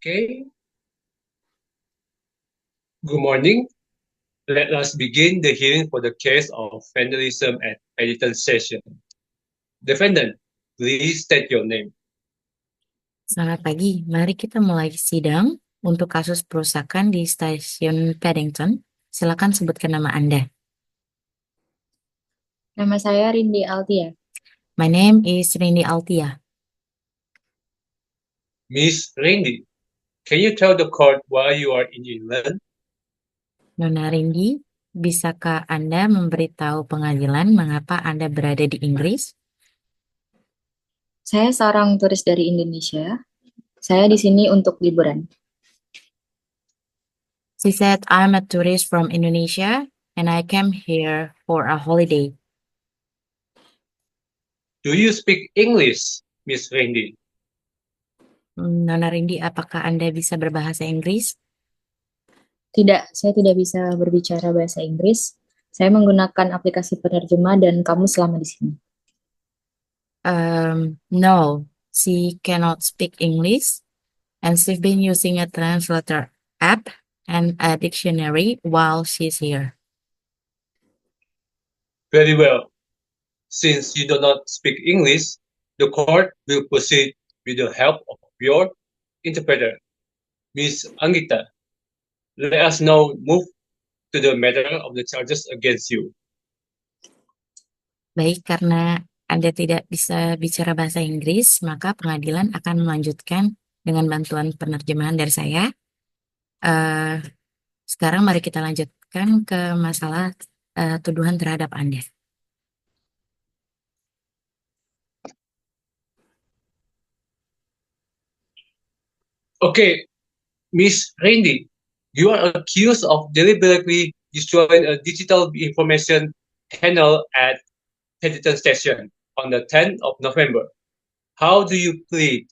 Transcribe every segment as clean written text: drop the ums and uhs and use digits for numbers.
Okay, good morning. Let us begin the hearing for the case of vandalism at Editon Station. Defendant, please state your name. Selamat pagi, mari kita mulai sidang untuk kasus perusakan di stasiun Paddington. Silakan sebutkan nama Anda. Nama saya Rindi Altia. My name is Rindi Altia. Miss Randy, can you tell the court why you are in England? Nona Rindi, bisakah Anda memberitahu pengadilan mengapa Anda berada di Inggris? Saya seorang turis dari Indonesia. Saya di sini untuk liburan. She said, I'm a tourist from Indonesia and I came here for a holiday. Do you speak English, Miss Randy? Nona Rindi, apakah Anda bisa berbahasa Inggris? Tidak, saya tidak bisa berbicara bahasa Inggris. Saya menggunakan aplikasi penerjemah dan kamu selama di sini. No, she cannot speak English and she's been using a translator app and a dictionary while she's here. Very well. Since you do not speak English, the court will proceed with the help of your interpreter, Miss Angita. Let us now move to the matter of the charges against you. Baik, karena Anda tidak bisa bicara bahasa Inggris, maka pengadilan akan melanjutkan dengan bantuan penerjemahan dari saya. Sekarang mari kita lanjutkan ke masalah tuduhan terhadap Anda. Okay, Miss Randy, you are accused of deliberately destroying a digital information panel at Paddington Station on the 10th of November. How do you plead?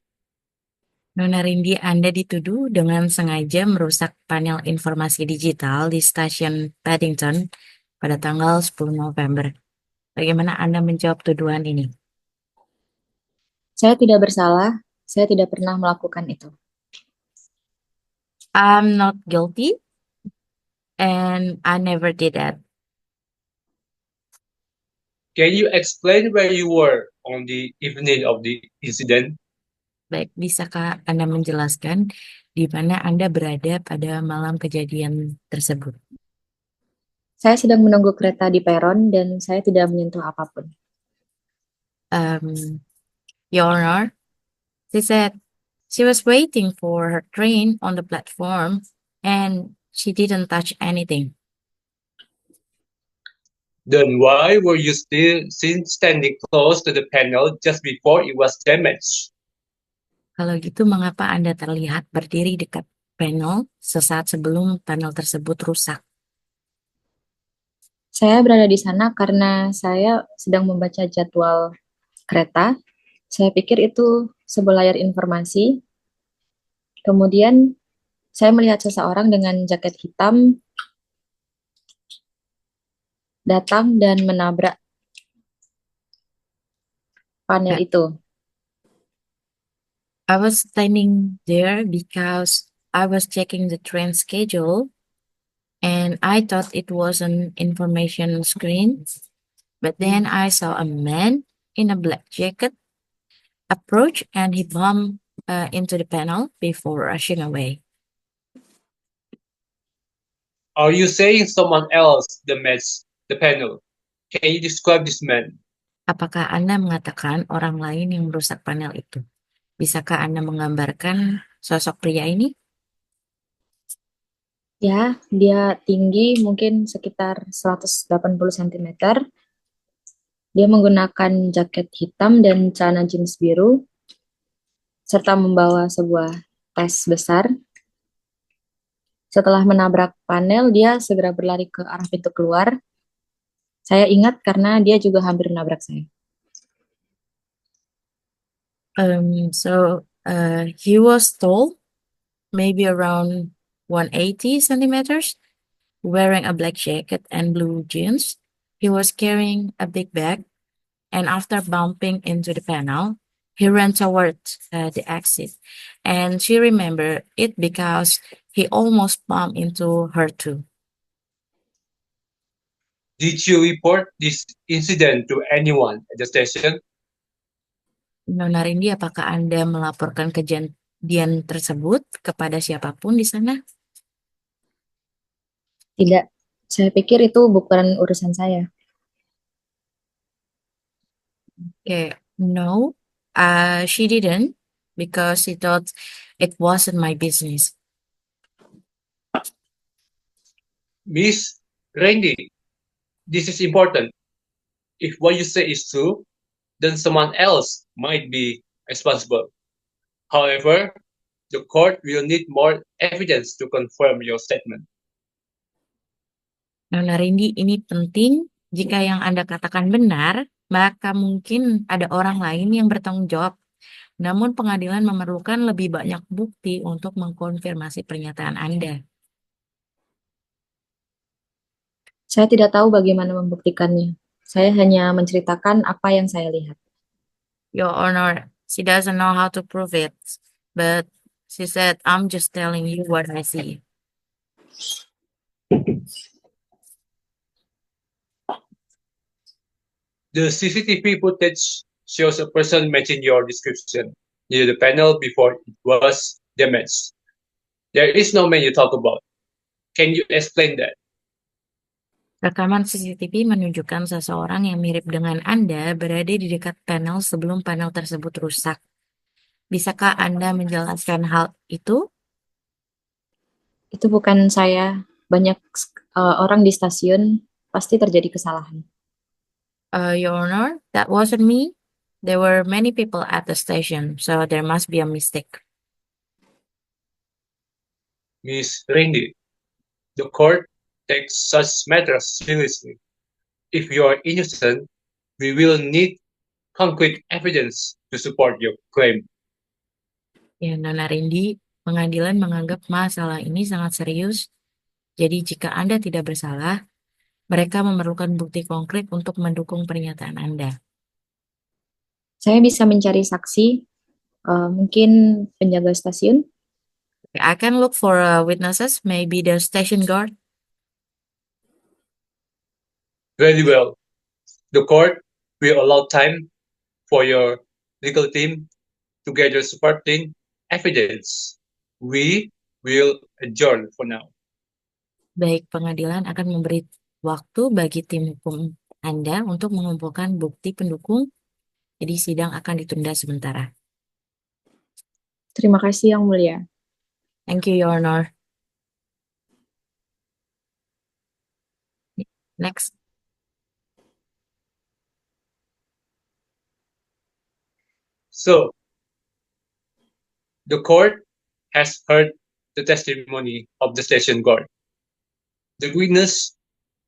Nona Rindi, Anda dituduh dengan sengaja merusak panel informasi digital di stasiun Paddington pada tanggal 10 November. Bagaimana Anda menjawab tuduhan ini? Saya tidak bersalah. Saya tidak pernah melakukan itu. I'm not guilty and I never did that. Can you explain where you were on the evening of the incident? Baik, bisakah Anda menjelaskan di mana Anda berada pada malam kejadian tersebut? Saya sedang menunggu kereta di peron dan saya tidak menyentuh apapun. Your Honor, she said she was waiting for her train on the platform and she didn't touch anything. Then why were you still seen standing close to the panel just before it was damaged? Kalau gitu, mengapa Anda terlihat berdiri dekat panel sesaat sebelum panel tersebut rusak? Saya berada di sana karena saya sedang membaca jadwal kereta. Saya pikir itu sebuah layar informasi. Kemudian saya melihat seseorang dengan jaket hitam datang dan menabrak panel itu. I was standing there because I was checking the train schedule and I thought it was an information screen. But then I saw a man in a black jacket approach and he bumped into the panel before rushing away. Are you saying someone else damaged the panel? Can you describe this man? Apakah Anda mengatakan orang lain yang merusak panel itu? Bisakah Anda menggambarkan sosok pria ini? Ya, dia tinggi mungkin sekitar 180 cm. Dia menggunakan jaket hitam dan celana jeans biru, serta membawa sebuah tas besar. Setelah menabrak panel, dia segera berlari ke arah pintu keluar. Saya ingat karena dia juga hampir menabrak saya. He was tall, maybe around 180 centimeters, wearing a black jacket and blue jeans. He was carrying a big bag, and after bumping into the panel, He ran towards the exit, and she remembered it because he almost bumped into her too. Did you report this incident to anyone at the station? Nona Rindi, apakah Anda melaporkan kejadian tersebut kepada siapapun di sana? Tidak, saya pikir itu bukan urusan saya. Okay, no, she didn't because she thought it wasn't my business. Miss Randy, this is important. If what you say is true, then someone else might be responsible. However, the court will need more evidence to confirm your statement. Nona Rindi, ini penting. Jika yang Anda katakan benar, maka mungkin ada orang lain yang bertanggung jawab. Namun pengadilan memerlukan lebih banyak bukti untuk mengkonfirmasi pernyataan Anda. Saya tidak tahu bagaimana membuktikannya. Saya hanya menceritakan apa yang saya lihat. Your Honor, she doesn't know how to prove it, but she said, I'm just telling you what I see. The CCTV footage shows a person matching your description near the panel before it was damaged. There is no man you talk about. Can you explain that? Rekaman CCTV menunjukkan seseorang yang mirip dengan Anda berada di dekat panel sebelum panel tersebut rusak. Bisakah Anda menjelaskan hal itu? Itu bukan saya. Banyak orang di stasiun, pasti terjadi kesalahan. Your Honor, that wasn't me. There were many people at the station, so there must be a mistake. Miss Randy, the court takes such matters seriously. If you are innocent, we will need concrete evidence to support your claim. Ya, Nona Rindi, pengadilan menganggap masalah ini sangat serius. Jadi jika Anda tidak bersalah, mereka memerlukan bukti konkret untuk mendukung pernyataan Anda. Saya bisa mencari saksi, mungkin penjaga stasiun. I can look for witnesses, maybe the station guard. Very well. The court will allow time for your legal team to gather supporting evidence. We will adjourn for now. Baik, pengadilan akan memberi waktu bagi tim hukum Anda untuk mengumpulkan bukti pendukung. Jadi sidang akan ditunda sementara. Terima kasih, Yang Mulia. Thank you, Your Honor. Next. So, the court has heard the testimony of the station guard. The witness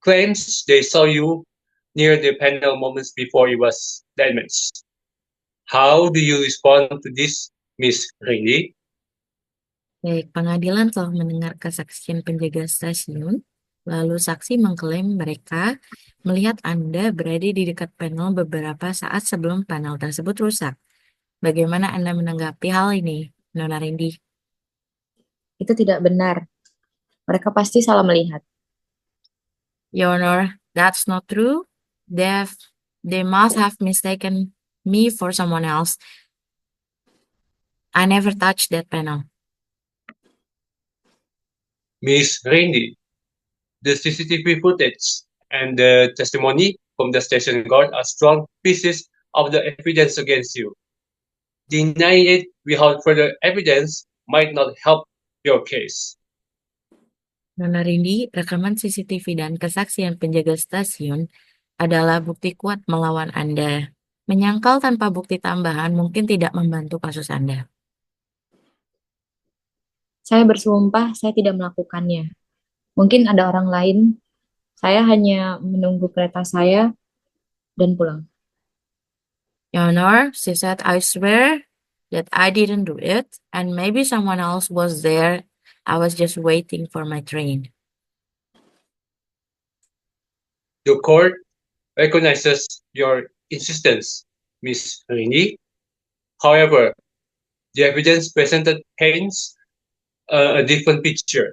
claims they saw you near the panel moments before it was damaged. How do you respond to this, Miss Randy? Baik, pengadilan telah mendengar kesaksian penjaga stasiun. Lalu saksi mengklaim mereka melihat Anda berada di dekat panel beberapa saat sebelum panel tersebut rusak. Bagaimana Anda menanggapi hal ini, Nona Rindi? Itu tidak benar. Mereka pasti salah melihat. Your Honor, that's not true. They must have mistaken me for someone else. I never touched that panel. Miss Randy, the CCTV footage and the testimony from the station guard are strong pieces of the evidence against you. Denying it without further evidence might not help your case. Nona Rindi, rekaman CCTV dan kesaksian penjaga stasiun adalah bukti kuat melawan Anda. Menyangkal tanpa bukti tambahan mungkin tidak membantu kasus Anda. Saya bersumpah saya tidak melakukannya. Mungkin ada orang lain. Saya hanya menunggu kereta saya dan pulang. Your Honor, she said, I swear that I didn't do it, and maybe someone else was there. I was just waiting for my train. The court recognizes your insistence, Miss Randy. However, the evidence presented paints a different picture.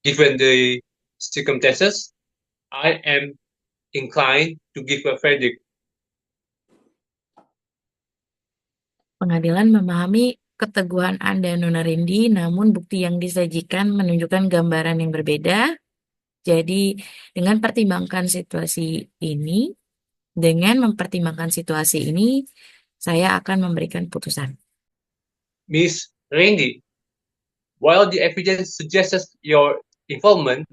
Given the circumstances, I am inclined to give a verdict. Pengadilan memahami keteguhan Anda, Nona Rindi, namun bukti yang disajikan menunjukkan gambaran yang berbeda. Jadi, dengan mempertimbangkan situasi ini, saya akan memberikan putusan. Miss Randy, while the evidence suggests your involvement,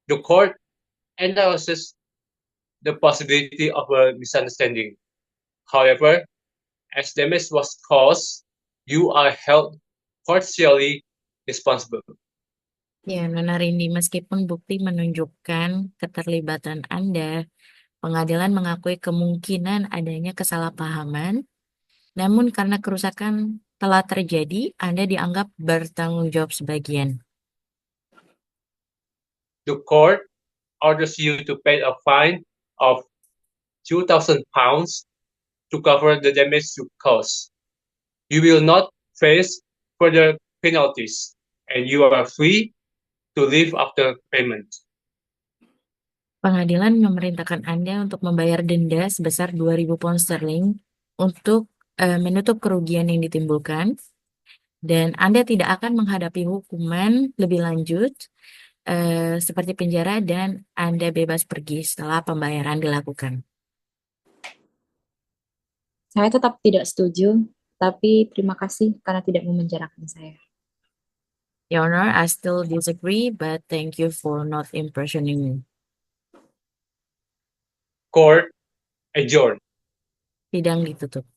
the court analyzes the possibility of a misunderstanding. However, as damage was caused, you are held partially responsible. Ya, Nona Rindi, meskipun bukti menunjukkan keterlibatan Anda, pengadilan mengakui kemungkinan adanya kesalahpahaman, namun karena kerusakan telah terjadi, Anda dianggap bertanggung jawab sebagian. The court orders you to pay a fine of £2,000 to cover the damage you caused. You will not face further penalties, and you are free to leave after payment. Pengadilan memerintahkan Anda untuk membayar denda sebesar 2.000 pound sterling untuk menutup kerugian yang ditimbulkan, dan Anda tidak akan menghadapi hukuman lebih lanjut seperti penjara, dan Anda bebas pergi setelah pembayaran dilakukan. Saya tetap tidak setuju, tapi terima kasih karena tidak memenjarakan saya. Your Honor, I still disagree, but thank you for not imprisoning me. Court adjourned. Sidang ditutup.